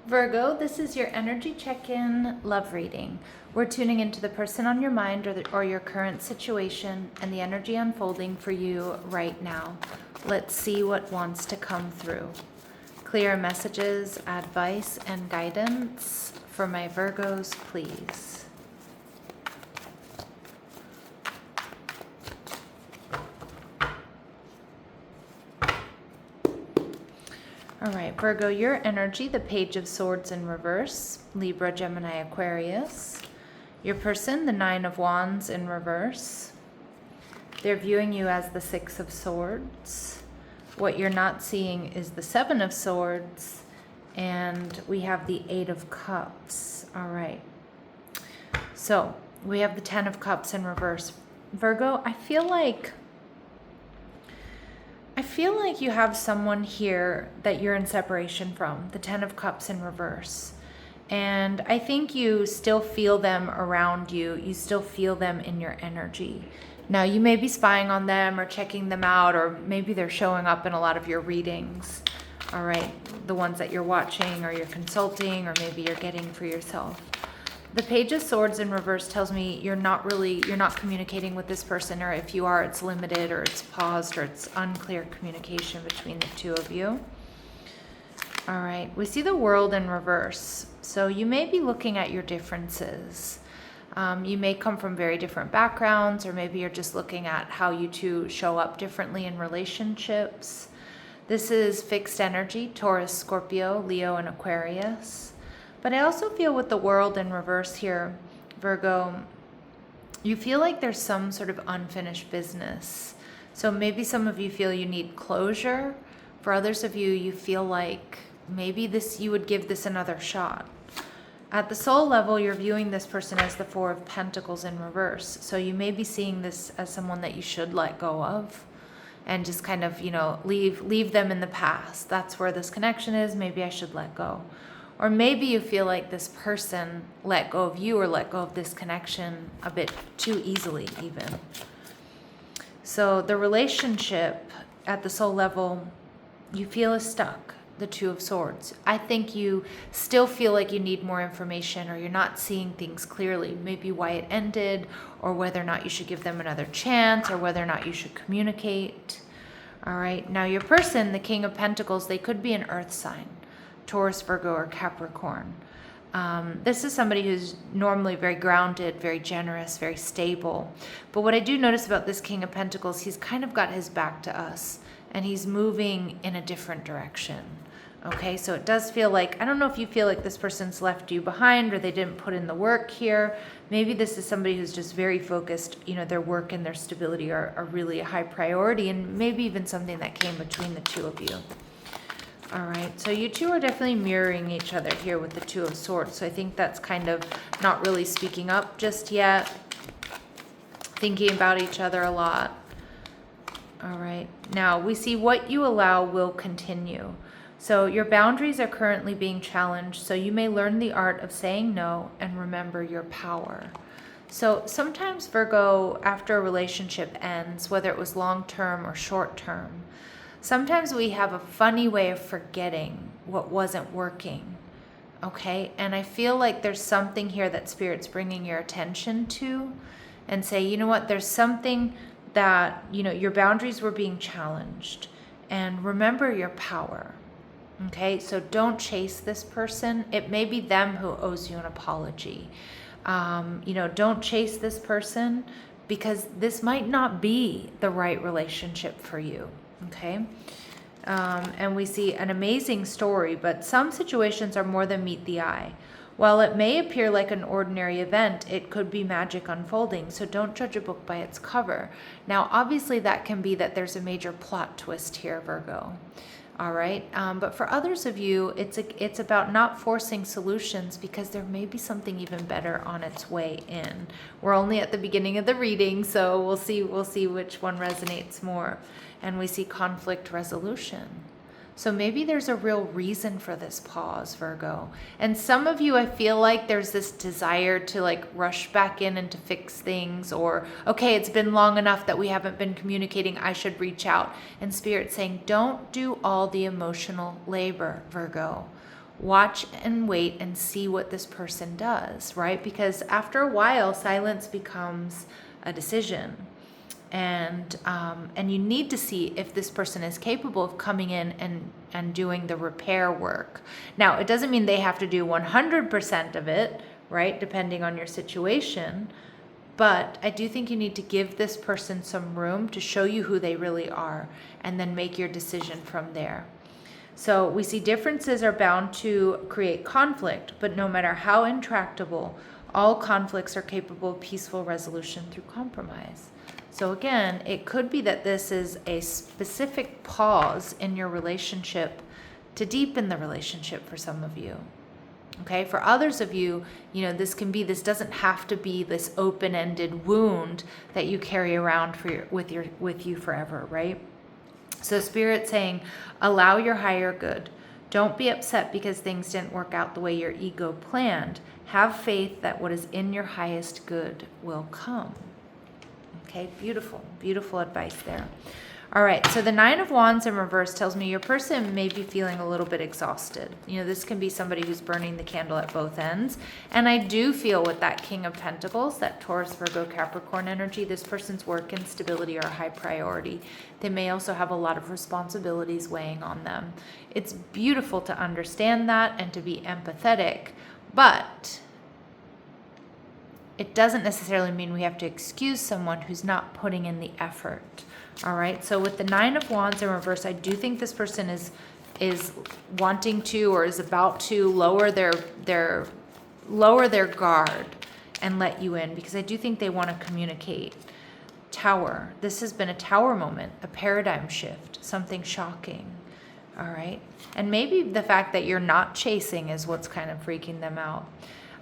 Virgo, this is your energy check-in love reading. We're tuning into the person on your mind or your current situation and the energy unfolding for you right now. Let's see what wants to come through. Clear messages, advice, and guidance for my Virgos, please. All right, Virgo, your energy, the Page of Swords in reverse, Libra, Gemini, Aquarius. Your person, the Nine of Wands in reverse. They're viewing you as the Six of Swords. What you're not seeing is the Seven of Swords, and we have the Eight of Cups. All right. So we have the Ten of Cups in reverse. Virgo, I feel like you have someone here that you're in separation from, the Ten of Cups in reverse. And I think you still feel them around you. You still feel them in your energy. Now, you may be spying on them or checking them out, or maybe they're showing up in a lot of your readings. All right, the ones that you're watching or you're consulting, or maybe you're getting for yourself. The Page of Swords in reverse tells me you're not communicating with this person, or if you are, it's limited, or it's paused, or it's unclear communication between the two of you. All right, we see the World in reverse. So you may be looking at your differences. You may come from very different backgrounds, or maybe you're just looking at how you two show up differently in relationships. This is fixed energy, Taurus, Scorpio, Leo, and Aquarius. But I also feel with the World in reverse here, Virgo, you feel like there's some sort of unfinished business. So maybe some of you feel you need closure. For others of you, you feel like maybe you would give this another shot. At the soul level, you're viewing this person as the Four of Pentacles in reverse. So you may be seeing this as someone that you should let go of and just kind of, leave them in the past. That's where this connection is. Maybe I should let go. Or maybe you feel like this person let go of you or let go of this connection a bit too easily even. So the relationship at the soul level, you feel is stuck, the Two of Swords. I think you still feel like you need more information, or you're not seeing things clearly. Maybe why it ended, or whether or not you should give them another chance, or whether or not you should communicate. All right, now your person, the King of Pentacles, they could be an earth sign. Taurus, Virgo, or Capricorn. This is somebody who's normally very grounded, very generous, very stable. But what I do notice about this King of Pentacles, he's kind of got his back to us, and he's moving in a different direction. Okay, so it does feel like, I don't know if you feel like this person's left you behind, or they didn't put in the work here. Maybe this is somebody who's just very focused, their work and their stability are really a high priority, and maybe even something that came between the two of you. All right, so you two are definitely mirroring each other here with the Two of Swords. So I think that's kind of not really speaking up just yet, thinking about each other a lot. All right, now we see what you allow will continue. So your boundaries are currently being challenged, so you may learn the art of saying no and remember your power. So sometimes, Virgo, after a relationship ends, whether it was long-term or short-term, sometimes we have a funny way of forgetting what wasn't working, okay? And I feel like there's something here that Spirit's bringing your attention to, and say, you know what, there's something that, your boundaries were being challenged, and remember your power, okay? So don't chase this person. It may be them who owes you an apology. Don't chase this person, because this might not be the right relationship for you. Okay, and we see an amazing story, but some situations are more than meet the eye. While it may appear like an ordinary event, it could be magic unfolding, so don't judge a book by its cover. Now, obviously, that can be that there's a major plot twist here, Virgo. All right, but for others of you, it's about not forcing solutions, because there may be something even better on its way in. We're only at the beginning of the reading, so we'll see which one resonates more. And we see conflict resolution. So maybe there's a real reason for this pause, Virgo. And some of you, I feel like there's this desire to rush back in and to fix things, or, okay, it's been long enough that we haven't been communicating, I should reach out. And Spirit saying, don't do all the emotional labor, Virgo. watch and wait and see what this person does, right? Because after a while, silence becomes a decision. And you need to see if this person is capable of coming in and doing the repair work. Now, it doesn't mean they have to do 100% of it, right? Depending on your situation. But I do think you need to give this person some room to show you who they really are, and then make your decision from there. So we see differences are bound to create conflict, but no matter how intractable, all conflicts are capable of peaceful resolution through compromise. So again, it could be that this is a specific pause in your relationship to deepen the relationship for some of you. Okay, for others of you, this doesn't have to be this open-ended wound that you carry around with you forever, right? So Spirit's saying, allow your higher good. Don't be upset because things didn't work out the way your ego planned. Have faith that what is in your highest good will come. Okay, beautiful, beautiful advice there. All right, so the Nine of Wands in reverse tells me your person may be feeling a little bit exhausted. This can be somebody who's burning the candle at both ends. And I do feel with that King of Pentacles, that Taurus, Virgo, Capricorn energy, this person's work and stability are a high priority. They may also have a lot of responsibilities weighing on them. It's beautiful to understand that and to be empathetic, but it doesn't necessarily mean we have to excuse someone who's not putting in the effort. All right, so with the Nine of Wands in reverse, I do think this person is wanting to, or is about to, lower their guard and let you in, because I do think they want to communicate. Tower, this has been a Tower moment, a paradigm shift, something shocking. All right, and maybe the fact that you're not chasing is what's kind of freaking them out.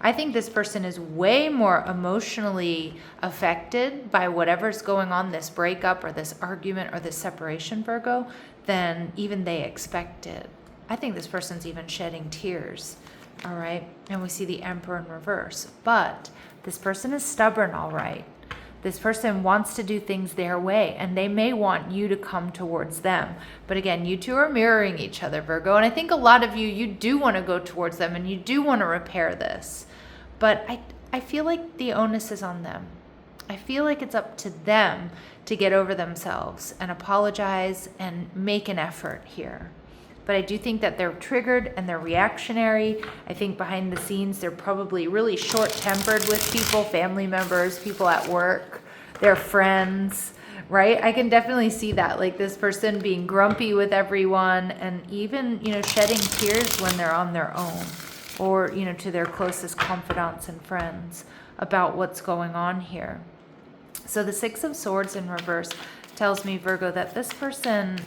I think this person is way more emotionally affected by whatever's going on, this breakup or this argument or this separation, Virgo, than even they expected. I think this person's even shedding tears, all right? And we see the Emperor in reverse. But this person is stubborn, all right? This person wants to do things their way, and they may want you to come towards them. But again, you two are mirroring each other, Virgo. And I think a lot of you do want to go towards them, and you do want to repair this. But I feel like the onus is on them. I feel like it's up to them to get over themselves and apologize and make an effort here. But I do think that they're triggered and they're reactionary. I think behind the scenes, they're probably really short-tempered with people, family members, people at work, their friends, right? I can definitely see that, like this person being grumpy with everyone and even, shedding tears when they're on their own, or, to their closest confidants and friends about what's going on here. So the Six of Swords in reverse tells me, Virgo, that this person,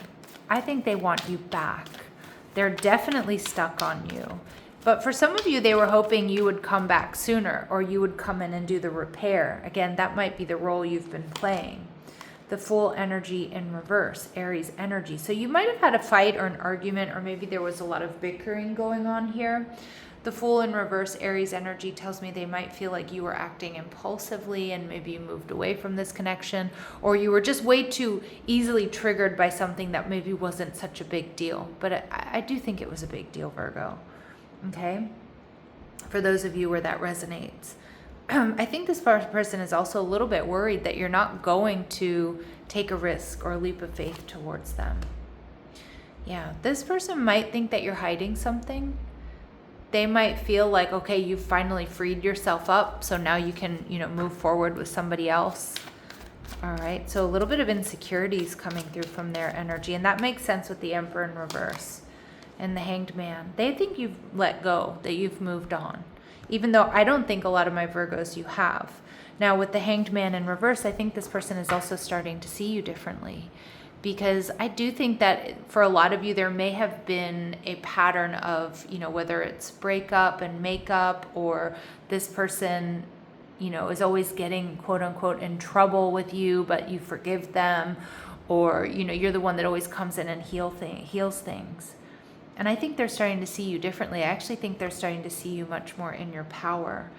I think they want you back. They're definitely stuck on you. But for some of you, they were hoping you would come back sooner, or you would come in and do the repair. Again, that might be the role you've been playing. The Fool energy in reverse, Aries energy. So you might have had a fight or an argument, or maybe there was a lot of bickering going on here. The Fool in reverse, Aries energy, tells me they might feel like you were acting impulsively and maybe you moved away from this connection, or you were just way too easily triggered by something that maybe wasn't such a big deal. But I do think it was a big deal, Virgo. Okay? For those of you where that resonates. I think this person is also a little bit worried that you're not going to take a risk or a leap of faith towards them. Yeah, this person might think that you're hiding something. They might feel like, okay, you've finally freed yourself up, so now you can, move forward with somebody else. All right, so a little bit of insecurities coming through from their energy, and that makes sense with the Emperor in reverse and the Hanged Man. They think you've let go, that you've moved on, even though I don't think a lot of my Virgos you have. Now, with the Hanged Man in reverse, I think this person is also starting to see you differently. Because I do think that for a lot of you, there may have been a pattern of, whether it's breakup and makeup, or this person, is always getting quote unquote in trouble with you, but you forgive them, or, you're the one that always comes in and heals things. And I think they're starting to see you differently. I actually think they're starting to see you much more in your power.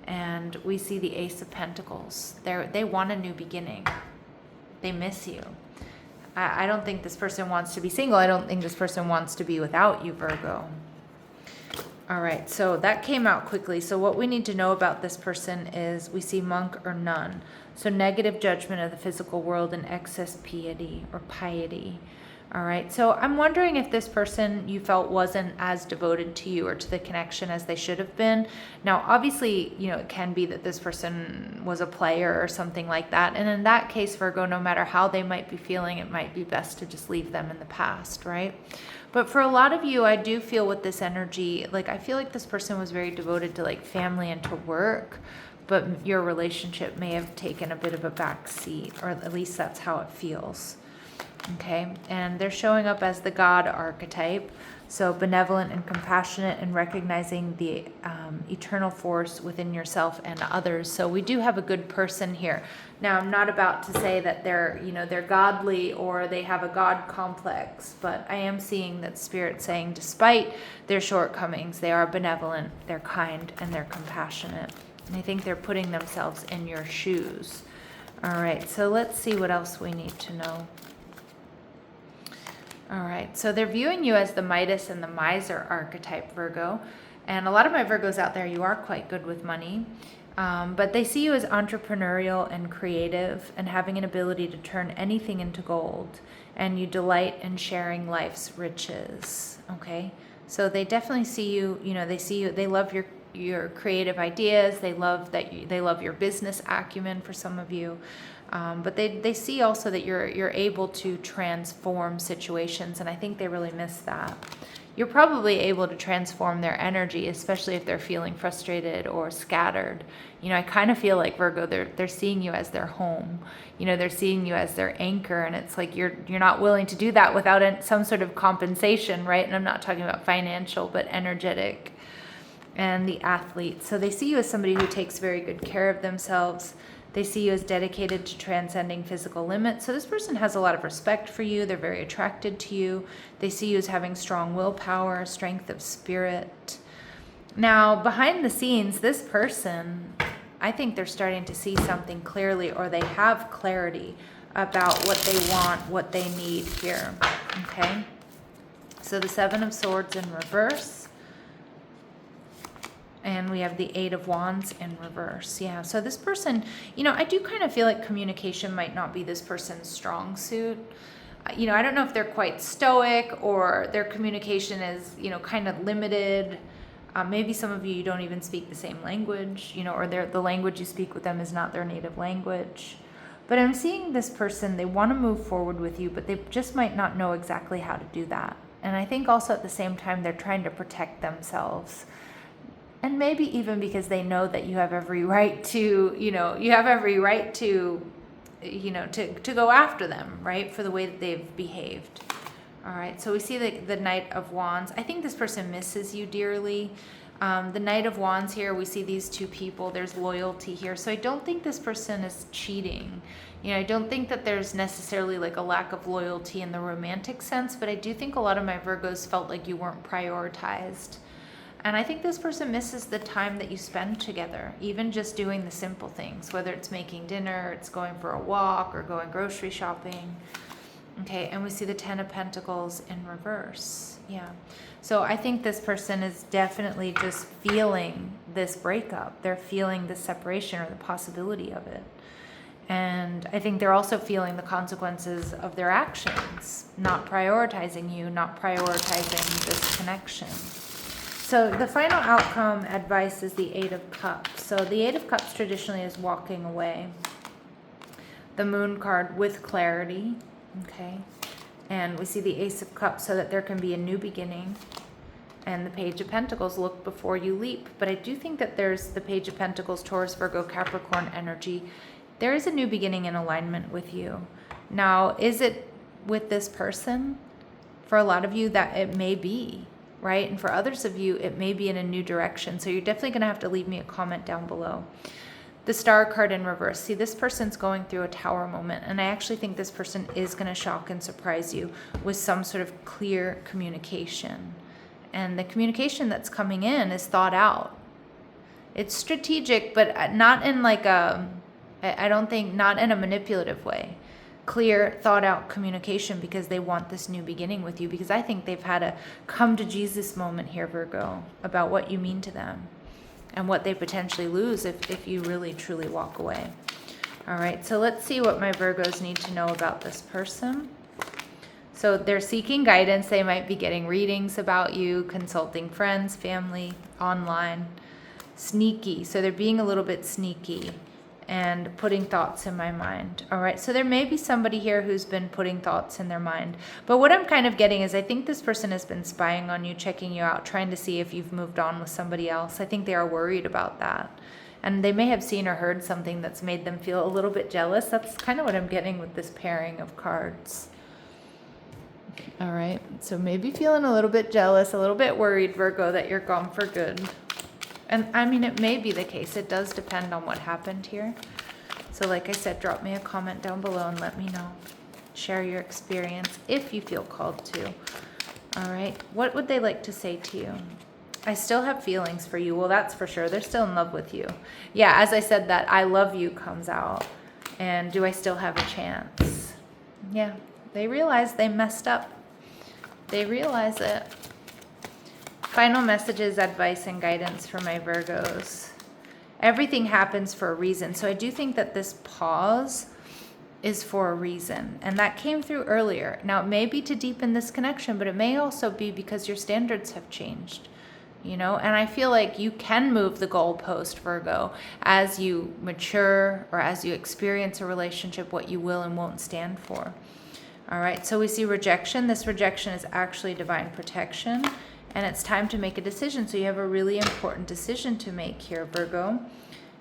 And we see the Ace of Pentacles. They want a new beginning. They miss you. I don't think this person wants to be single. I don't think this person wants to be without you, Virgo. All right, so that came out quickly. So what we need to know about this person is we see monk or nun. So negative judgment of the physical world and excess piety or piety. All right, so I'm wondering if this person you felt wasn't as devoted to you or to the connection as they should have been. Now, obviously, it can be that this person was a player or something like that. And in that case, Virgo, no matter how they might be feeling, it might be best to just leave them in the past, right? But for a lot of you, I do feel with this energy, like I feel like this person was very devoted to like family and to work, but your relationship may have taken a bit of a back seat, or at least that's how it feels. Okay, and they're showing up as the God archetype, so benevolent and compassionate and recognizing the eternal force within yourself and others. So we do have a good person here. Now, I'm not about to say that they're godly or they have a God complex, but I am seeing that Spirit saying despite their shortcomings, they are benevolent, they're kind, and they're compassionate. And I think they're putting themselves in your shoes. All right, so let's see what else we need to know. All right, so they're viewing you as the Midas and the Miser archetype, Virgo. And a lot of my Virgos out there, you are quite good with money. But they see you as entrepreneurial and creative and having an ability to turn anything into gold. And you delight in sharing life's riches, okay? So they definitely see you, they love your creative ideas. They love your business acumen for some of you. But they see also that you're able to transform situations, and I think they really miss that. You're probably able to transform their energy, especially if they're feeling frustrated or scattered. I kind of feel like Virgo, they're seeing you as their home. They're seeing you as their anchor, and it's like you're not willing to do that without some sort of compensation, right? And I'm not talking about financial, but energetic. And the athlete. So they see you as somebody who takes very good care of themselves. They see you as dedicated to transcending physical limits. So this person has a lot of respect for you. They're very attracted to you. They see you as having strong willpower, strength of spirit. Now, behind the scenes, this person, I think they're starting to see something clearly, or they have clarity about what they want, what they need here. Okay? So the Seven of Swords in reverse. And we have the Eight of Wands in reverse. Yeah, so this person, I do kind of feel like communication might not be this person's strong suit. I don't know if they're quite stoic or their communication is, kind of limited. Maybe some of you don't even speak the same language, or the language you speak with them is not their native language. But I'm seeing this person, they want to move forward with you, but they just might not know exactly how to do that. And I think also at the same time, they're trying to protect themselves. And maybe even because they know that you have every right to, to go after them, right? For the way that they've behaved. All right. So we see the Knight of Wands. I think this person misses you dearly. The Knight of Wands here, we see these two people. There's loyalty here. So I don't think this person is cheating. I don't think that there's necessarily like a lack of loyalty in the romantic sense, but I do think a lot of my Virgos felt like you weren't prioritized. And I think this person misses the time that you spend together, even just doing the simple things, whether it's making dinner, it's going for a walk, or going grocery shopping. Okay, and we see the Ten of Pentacles in reverse. Yeah. So I think this person is definitely just feeling this breakup. They're feeling the separation or the possibility of it. And I think they're also feeling the consequences of their actions, not prioritizing you, not prioritizing this connection. So the final outcome advice is the Eight of Cups. So the Eight of Cups traditionally is walking away. The Moon card with clarity, okay? And we see the Ace of Cups so that there can be a new beginning. And the Page of Pentacles, look before you leap. But I do think that there's the Page of Pentacles, Taurus, Virgo, Capricorn energy. There is a new beginning in alignment with you. Now, is it with this person? For a lot of you, that it may be. Right? And for others of you, it may be in a new direction. So you're definitely going to have to leave me a comment down below. The Star card in reverse. See, this person's going through a tower moment. And I actually think this person is going to shock and surprise you with some sort of clear communication. And the communication that's coming in is thought out. It's strategic, but not in like not in a manipulative way. clear, thought out communication because they want this new beginning with you, because I think they've had a come to Jesus moment here, Virgo, about what you mean to them and what they potentially lose if you really truly walk away. All right, so let's see what my Virgos need to know about this person. So they're seeking guidance. They might be getting readings about you, consulting friends, family, online. Sneaky. So they're being a little bit sneaky and putting thoughts in my mind. All right, so there may be somebody here who's been putting thoughts in their mind. But what I'm kind of getting is I think this person has been spying on you, checking you out, trying to see if you've moved on with somebody else. I think they are worried about that. And they may have seen or heard something that's made them feel a little bit jealous. That's kind of what I'm getting with this pairing of cards. All right, so maybe feeling a little bit jealous, a little bit worried, Virgo, that you're gone for good. And I mean, it may be the case. It does depend on what happened here. So like I said, drop me a comment down below and let me know. Share your experience if you feel called to. All right, what would they like to say to you? I still have feelings for you. Well, that's for sure. They're still in love with you. Yeah, as I said, that I love you comes out. And do I still have a chance? Yeah, they realize they messed up. They realize it. Final messages, advice, and guidance for my Virgos. Everything happens for a reason. So I do think that this pause is for a reason. And that came through earlier. Now, it may be to deepen this connection, but it may also be because your standards have changed. You know, and I feel like you can move the goalpost, Virgo, as you mature or as you experience a relationship, what you will and won't stand for. All right, so we see rejection. This rejection is actually divine protection, and it's time to make a decision. So you have a really important decision to make here, Virgo.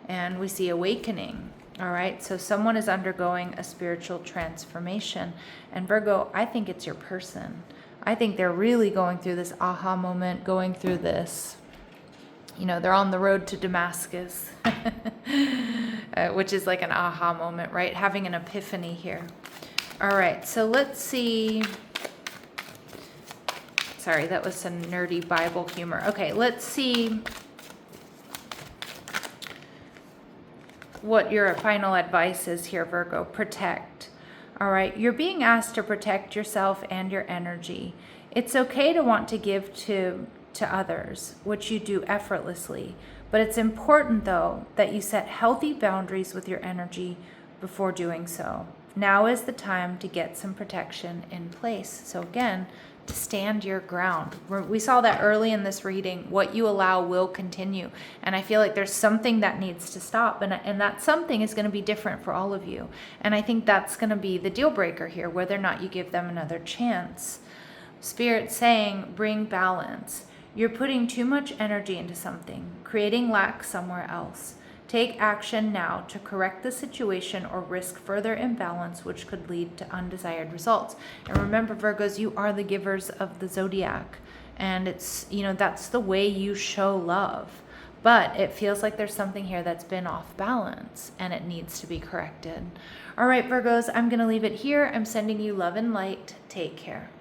And we see awakening. All right, so someone is undergoing a spiritual transformation. And Virgo, I think it's your person. I think they're really going through this aha moment, going through this, you know, they're on the road to Damascus, which is like an aha moment, right? Having an epiphany here. All right, so let's see. Sorry, that was some nerdy Bible humor. Okay, let's see what your final advice is here, Virgo. Protect. All right, you're being asked to protect yourself and your energy. It's okay to want to give to others, which you do effortlessly. But it's important, though, that you set healthy boundaries with your energy before doing so. Now is the time to get some protection in place. So again, to stand your ground. We saw that early in this reading. What you allow will continue. And I feel like there's something that needs to stop. And that something is going to be different for all of you. And I think that's going to be the deal breaker here, whether or not you give them another chance. Spirit saying, bring balance. You're putting too much energy into something, creating lack somewhere else. Take action now to correct the situation or risk further imbalance, which could lead to undesired results. And remember, Virgos, you are the givers of the zodiac. And it's, you know, that's the way you show love. But it feels like there's something here that's been off balance and it needs to be corrected. All right, Virgos, I'm going to leave it here. I'm sending you love and light. Take care.